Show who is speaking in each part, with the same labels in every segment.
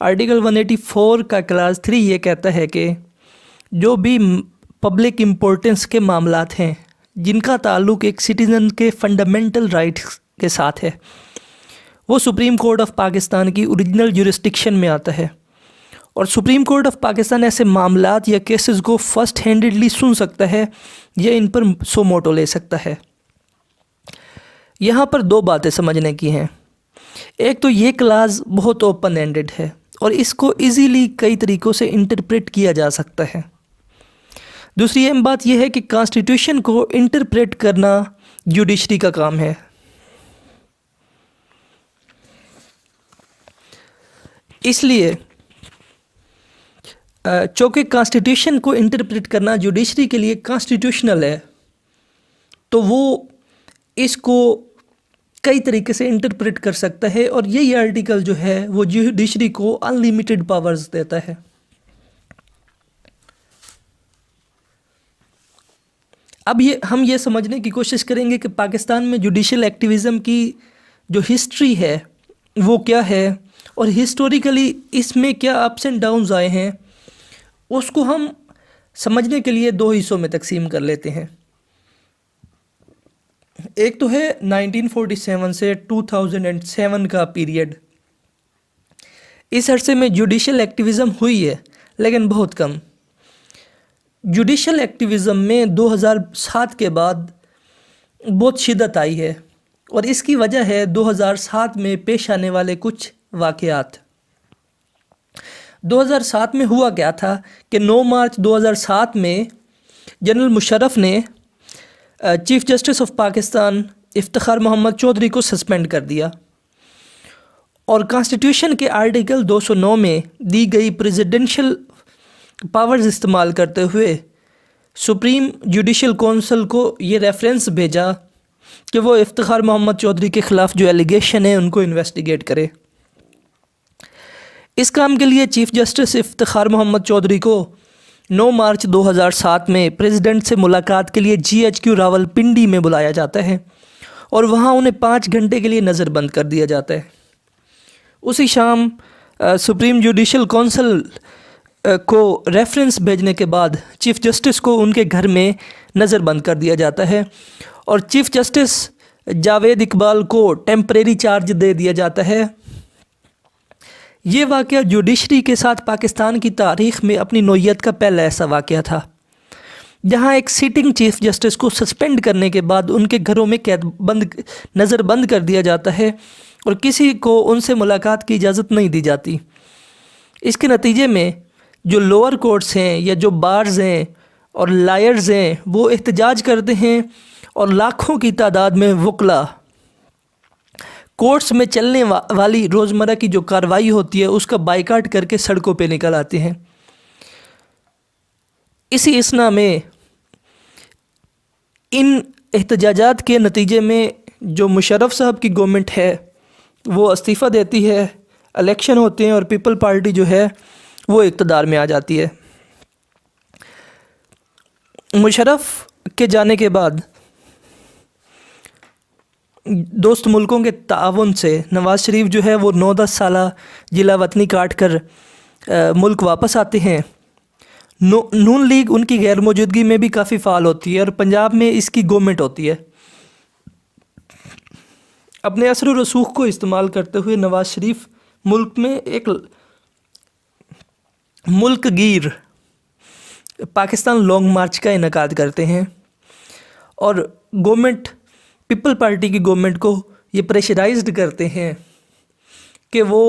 Speaker 1: Article 184 کا class 3 یہ کہتا ہے کہ جو بھی پبلک امپورٹنس کے معاملات ہیں جن کا تعلق ایک سٹیزن کے فنڈامنٹل رائٹس کے ساتھ ہے وہ سپریم کورٹ آف پاکستان کی اوریجنل جورسڈکشن میں آتا ہے، اور سپریم کورٹ آف پاکستان ایسے معاملات یا کیسز کو فرسٹ ہینڈڈلی سن سکتا ہے یا ان پر سو موٹو لے سکتا ہے۔ یہاں پر دو باتیں سمجھنے کی ہیں۔ ایک تو یہ کلاس بہت اوپن اینڈڈ ہے اور اس کو ایزیلی کئی طریقوں سے انٹرپریٹ کیا جا سکتا ہے۔ دوسری اہم بات یہ ہے کہ کانسٹیٹیوشن کو انٹرپریٹ کرنا جوڈیشری کا کام ہے۔ اس لیے چونکہ کانسٹیٹیوشن کو انٹرپریٹ کرنا جوڈیشری کے لیے کانسٹیٹیوشنل ہے، تو وہ اس کو کئی طریقے سے انٹرپریٹ کر سکتا ہے، اور یہی آرٹیکل جو ہے وہ جوڈیشری کو ان لمیٹڈ پاورز دیتا ہے۔ اب ہم یہ سمجھنے کی کوشش کریں گے کہ پاکستان میں جوڈیشل ایکٹیویزم کی جو ہسٹری ہے وہ کیا ہے، اور ہسٹوریکلی اس میں کیا اپس اینڈ ڈاؤنز آئے ہیں، اس کو ہم سمجھنے کے لیے دو حصوں میں تقسیم کر لیتے ہیں۔ ایک تو ہے 1947 سے 2007 کا پیریڈ۔ اس عرصے میں جوڈیشل ایکٹیویزم ہوئی ہے لیکن بہت کم۔ جوڈیشل ایکٹیویزم میں 2007 کے بعد بہت شدت آئی ہے، اور اس کی وجہ ہے 2007 میں پیش آنے والے کچھ واقعات۔ 2007 میں ہوا کیا تھا کہ 9 مارچ 2007 میں جنرل مشرف نے chief justice of Pakistan Iftikhar Muhammad Chaudhry کو سسپینڈ کر دیا، اور کانسٹیٹیوشن کے آرٹیکل 209 میں دی گئی پریزیڈنشل پاورز استعمال کرتے ہوئے سپریم جوڈیشل کونسل کو یہ ریفرنس بھیجا کہ وہ افتخار محمد چودھری کے خلاف جو ایلیگیشن ہے ان کو انویسٹیگیٹ کرے۔ اس کام کے لیے چیف جسٹس افتخار محمد چودھری کو 9 مارچ 2007 میں پریزیڈنٹ سے ملاقات کے لیے GHQ راولپنڈی میں بلایا جاتا ہے، اور وہاں انہیں 5 گھنٹے کے لیے نظر بند کر دیا جاتا ہے۔ اسی شام سپریم جوڈیشل کونسل کو ریفرنس بھیجنے کے بعد چیف جسٹس کو ان کے گھر میں نظر بند کر دیا جاتا ہے، اور چیف جسٹس جاوید اقبال کو ٹیمپریری چارج دے دیا جاتا ہے۔ یہ واقعہ جوڈیشری کے ساتھ پاکستان کی تاریخ میں اپنی نوعیت کا پہلا ایسا واقعہ تھا جہاں ایک سیٹنگ چیف جسٹس کو سسپینڈ کرنے کے بعد ان کے گھروں میں نظر بند کر دیا جاتا ہے، اور کسی کو ان سے ملاقات کی اجازت نہیں دی جاتی۔ اس کے نتیجے میں جو لوور کورٹس ہیں یا جو بارز ہیں اور لائرز ہیں وہ احتجاج کرتے ہیں، اور لاکھوں کی تعداد میں وکلا کورٹس میں چلنے والی روزمرہ کی جو کارروائی ہوتی ہے اس کا بائیکاٹ کر کے سڑکوں پہ نکل آتے ہیں۔ اسی اثنا میں ان احتجاجات کے نتیجے میں جو مشرف صاحب کی گورنمنٹ ہے وہ استعفیٰ دیتی ہے، الیکشن ہوتے ہیں، اور پیپل پارٹی جو ہے وہ اقتدار میں آ جاتی ہے۔ مشرف کے جانے کے بعد دوست ملکوں کے تعاون سے نواز شریف جو ہے وہ 9-10 سالہ جلا وطنی کاٹ کر ملک واپس آتے ہیں۔ نون لیگ ان کی غیر موجودگی میں بھی کافی فعال ہوتی ہے، اور پنجاب میں اس کی گورنمنٹ ہوتی ہے۔ اپنے اثر و رسوخ کو استعمال کرتے ہوئے نواز شریف ملک میں ایک ملک گیر پاکستان لانگ مارچ کا انعقاد کرتے ہیں، اور گورنمنٹ پیپل پارٹی کی گورنمنٹ کو یہ پریشرائزڈ کرتے ہیں کہ وہ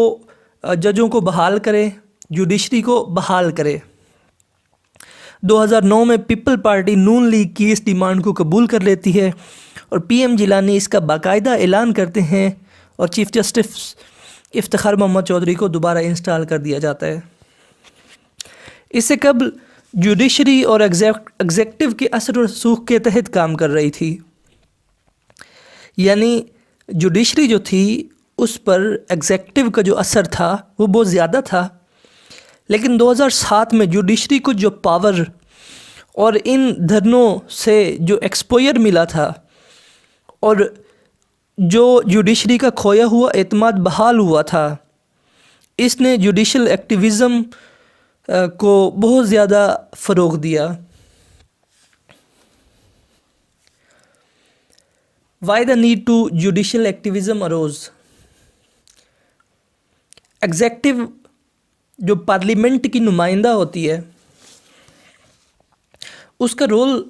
Speaker 1: ججوں کو بحال کرے، جوڈیشری کو بحال کرے۔ 2009 میں پیپل پارٹی نون لیگ کی اس ڈیمانڈ کو قبول کر لیتی ہے، اور PM جیلانی اس کا باقاعدہ اعلان کرتے ہیں، اور چیف جسٹس افتخار محمد چودھری کو دوبارہ انسٹال کر دیا جاتا ہے۔ اس سے قبل جوڈیشری اور ایگزیکٹو کے اثر و رسوخ کے تحت کام کر رہی تھی، یعنی جوڈیشری جو تھی اس پر ایگزیکٹو کا جو اثر تھا وہ بہت زیادہ تھا، لیکن 2007 میں جوڈیشری کو جو پاور اور ان دھرنوں سے جو ایکسپوئر ملا تھا، اور جو جوڈیشری کا کھویا ہوا اعتماد بحال ہوا تھا، اس نے جوڈیشل ایکٹیویزم کو بہت زیادہ فروغ دیا. Why the need to judicial activism arose. Executive جو پارلیمنٹ کی نمائندہ ہوتی ہے اس کا رول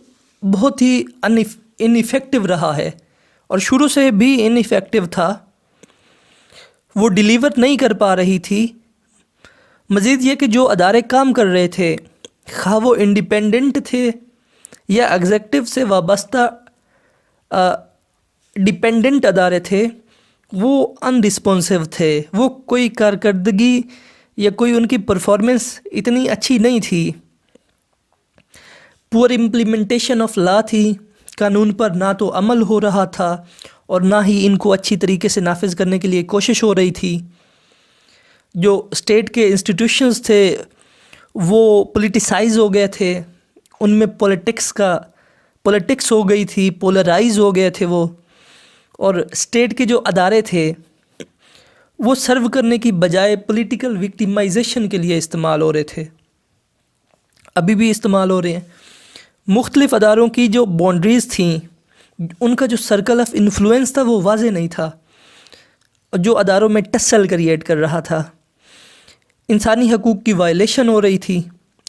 Speaker 1: بہت ہی ان ایفیکٹو رہا ہے اور شروع سے بھی ان ایفیکٹو تھا. وہ ڈیلیور نہیں کر پا رہی تھی. مزید یہ کہ جو ادارے کام کر رہے تھے خواہ وہ انڈیپینڈنٹ تھے یا ایگزیکٹو سے وابستہ ڈیپینڈنٹ ادارے تھے، وہ ان رسپانسو تھے. وہ کوئی کارکردگی یا کوئی ان کی پرفارمنس اتنی اچھی نہیں تھی. پور امپلیمنٹیشن آف لا تھی. قانون پر نہ تو عمل ہو رہا تھا اور نہ ہی ان کو اچھی طریقے سے نافذ کرنے کے لیے کوشش ہو رہی تھی. جو اسٹیٹ کے انسٹیٹیوشنز تھے وہ پولیٹیسائز ہو گئے تھے. ان میں پولیٹکس ہو گئی تھی، پولرائز ہو گئے تھے وہ. اور اسٹیٹ کے جو ادارے تھے وہ سرو کرنے کی بجائے پولیٹیکل وکٹیمائزیشن کے لیے استعمال ہو رہے تھے، ابھی بھی استعمال ہو رہے ہیں. مختلف اداروں کی جو باؤنڈریز تھیں، ان کا جو سرکل آف انفلوئنس تھا وہ واضح نہیں تھا، جو اداروں میں ٹسل کریٹ کر رہا تھا. انسانی حقوق کی وائلیشن ہو رہی تھی.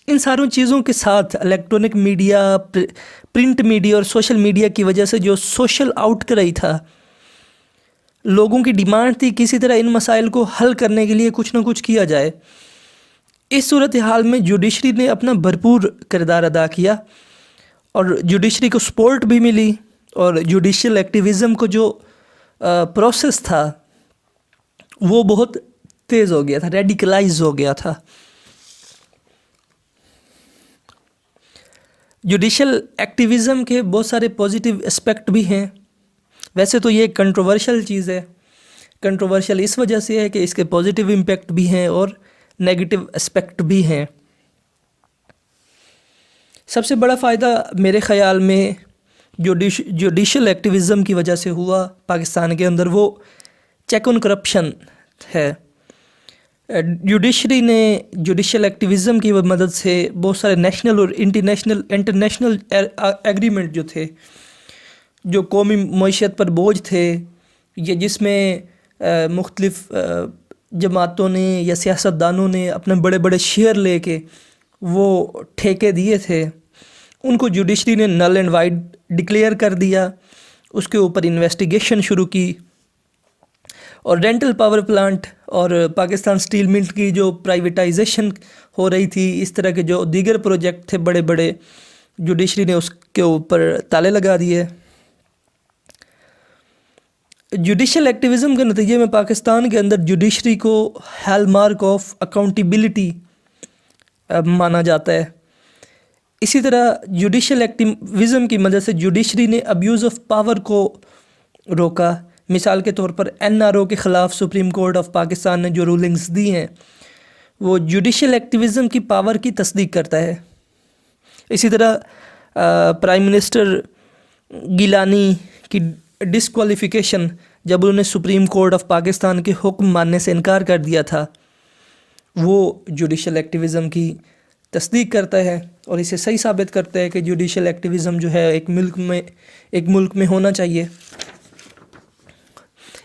Speaker 1: ان ساروں چیزوں کے ساتھ الیکٹرانک میڈیا، پرنٹ میڈیا اور سوشل میڈیا کی وجہ سے جو سوشل آؤٹ کرائی تھا، لوگوں کی ڈیمانڈ تھی کسی طرح ان مسائل کو حل کرنے کے لیے کچھ نہ کچھ کیا جائے. اس صورتحال میں جوڈیشری نے اپنا بھرپور کردار ادا کیا اور جوڈیشری کو سپورٹ بھی ملی. اور جوڈیشل ایکٹیویزم کو جو پروسیس تھا وہ بہت تیز ہو گیا تھا، ریڈیکلائز ہو گیا تھا. جوڈیشل ایکٹیویزم کے بہت سارے پازیٹیو اسپیکٹ بھی ہیں. ویسے تو یہ ایک کنٹروورشل چیز ہے. کنٹروورشل اس وجہ سے ہے کہ اس کے پازیٹیو امپیکٹ بھی ہیں اور نیگیٹو اسپیکٹ بھی ہیں. سب سے بڑا فائدہ میرے خیال میں جوڈیشل ایکٹیویزم کی وجہ سے ہوا پاکستان کے اندر، وہ چیک آن کرپشن ہے. جوڈیشری نے جوڈیشل ایکٹیویزم کی مدد سے بہت سارے نیشنل اور انٹرنیشنل ایگریمنٹ جو تھے، جو قومی معیشت پر بوجھ تھے یا جس میں مختلف جماعتوں نے یا سیاستدانوں نے اپنے بڑے بڑے شیئر لے کے وہ ٹھیکے دیے تھے، ان کو جوڈیشری نے نل اینڈ وائڈ ڈکلیئر کر دیا. اس کے اوپر انویسٹیگیشن شروع کی. اور رینٹل پاور پلانٹ اور پاکستان اسٹیل ملٹ کی جو پرائیویٹائزیشن ہو رہی تھی، اس طرح کے جو دیگر پروجیکٹ تھے بڑے بڑے، جوڈیشری نے اس کے اوپر تالے لگا دیے. جوڈیشل ایکٹیویزم کے نتیجے میں پاکستان کے اندر جوڈیشری کو ہال مارک آف اکاؤنٹیبلٹی مانا جاتا ہے. اسی طرح جوڈیشل ایکٹیویزم کی مدد سے جوڈیشری نے ابیوز آف پاور کو روکا. مثال کے طور پر NRO کے خلاف سپریم کورٹ آف پاکستان نے جو رولنگز دی ہیں وہ جوڈیشل ایکٹیویزم کی پاور کی تصدیق کرتا ہے. اسی طرح پرائم منسٹر گیلانی کی ڈسکوالیفیکیشن جب انہوں نے سپریم کورٹ آف پاکستان کے حکم ماننے سے انکار کر دیا تھا، وہ جوڈیشل ایکٹیویزم کی تصدیق کرتا ہے اور اسے صحیح ثابت کرتا ہے کہ جوڈیشل ایکٹیویزم جو ہے ایک ملک میں ہونا چاہیے.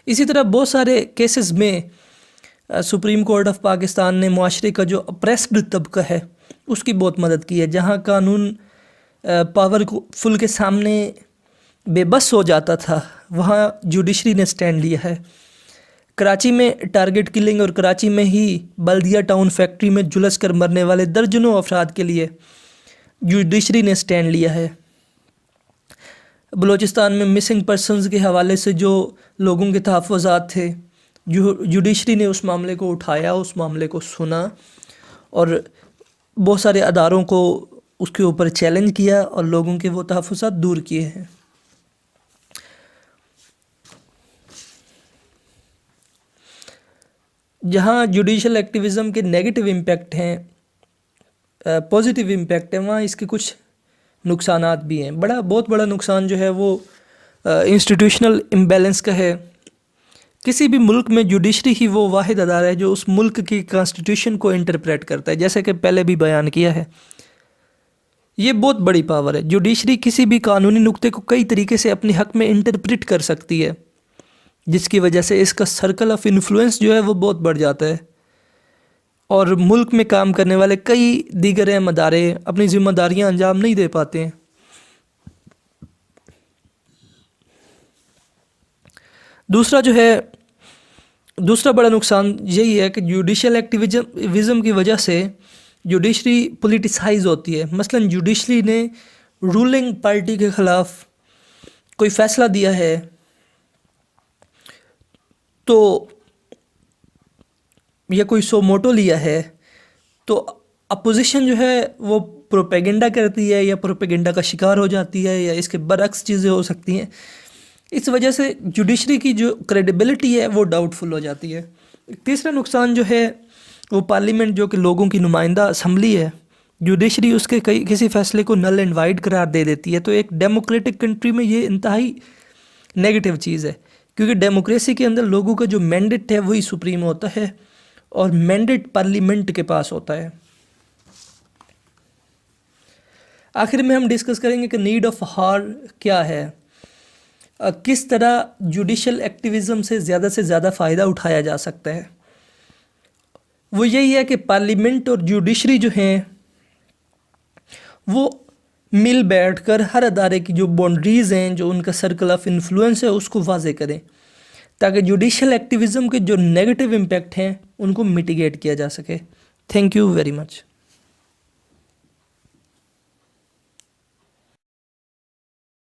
Speaker 1: اسی طرح بہت سارے کیسز میں سپریم کورٹ آف پاکستان نے معاشرے کا جو اپریسڈ طبقہ ہے اس کی بہت مدد کی ہے. جہاں قانون پاور کو فل کے سامنے بے بس ہو جاتا تھا، وہاں جوڈیشری نے سٹینڈ لیا ہے. کراچی میں ٹارگٹ کلنگ اور کراچی میں ہی بلدیہ ٹاؤن فیکٹری میں جھلس کر مرنے والے درجنوں افراد کے لیے جوڈیشری نے سٹینڈ لیا ہے. بلوچستان میں مسنگ پرسنز کے حوالے سے جو لوگوں کے تحفظات تھے، جوڈیشری نے اس معاملے کو اٹھایا، اس معاملے کو سنا اور بہت سارے اداروں کو اس کے اوپر چیلنج کیا اور لوگوں کے وہ تحفظات دور کیے ہیں. جہاں جوڈیشل ایکٹیویزم کے نیگیٹو امپیکٹ ہیں، پازیٹیو امپیکٹ ہیں، وہاں اس کے کچھ نقصانات بھی ہیں. بہت بڑا نقصان جو ہے وہ انسٹیٹیوشنل امبیلنس کا ہے کسی بھی ملک میں جوڈیشری ہی وہ واحد ادارہ ہے جو اس ملک کی کانسٹیٹیوشن کو انٹرپریٹ کرتا ہے، جیسے کہ پہلے بھی بیان کیا ہے۔ یہ بہت بڑی پاور ہے۔ جوڈیشری کسی بھی قانونی نقطے کو کئی طریقے سے اپنے حق میں انٹرپریٹ کر سکتی ہے، جس کی وجہ سے اس کا سرکل آف انفلوئنس جو ہے وہ بہت بڑھ جاتا ہے، اور ملک میں کام کرنے والے کئی دیگر اہم ادارے اپنی ذمہ داریاں انجام نہیں دے پاتے ہیں۔ دوسرا بڑا نقصان یہی ہے کہ جوڈیشل ایکٹیویزم کی وجہ سے جوڈیشری پولیٹیسائز ہوتی ہے۔ مثلا جوڈیشری نے رولنگ پارٹی کے خلاف کوئی فیصلہ دیا ہے تو یا کوئی سو موٹو لیا ہے تو اپوزیشن جو ہے وہ پروپیگنڈا کرتی ہے یا پروپیگنڈا کا شکار ہو جاتی ہے، یا اس کے برعکس چیزیں ہو سکتی ہیں۔ اس وجہ سے جوڈیشری کی جو کریڈیبلٹی ہے وہ ڈاؤٹ فل ہو جاتی ہے۔ تیسرا نقصان جو ہے وہ پارلیمنٹ، جو کہ لوگوں کی نمائندہ اسمبلی ہے، جوڈیشری اس کے کسی فیصلے کو نل اینڈ وائڈ قرار دے دیتی ہے، تو ایک ڈیموکریٹک کنٹری میں یہ انتہائی نیگیٹو چیز ہے، کیونکہ ڈیموکریسی کے اندر لوگوں کا جو مینڈیٹ ہے وہی سپریم ہوتا ہے، اور مینڈیٹ پارلیمنٹ کے پاس ہوتا ہے۔ آخر میں ہم ڈسکس کریں گے کہ نیڈ آف ہار کیا ہے، کس طرح جوڈیشل ایکٹیویزم سے زیادہ فائدہ اٹھایا جا سکتا ہے۔ وہ یہی ہے کہ پارلیمنٹ اور جوڈیشری جو ہیں وہ مل بیٹھ کر ہر ادارے کی جو باؤنڈریز ہیں، جو ان کا سرکل آف انفلوئنس ہے، اس کو واضح کریں، تاکہ جوڈیشل ایکٹیویزم کے جو نیگیٹو امپیکٹ ہیں ان کو میٹیگیٹ کیا جا سکے۔ Thank you very much.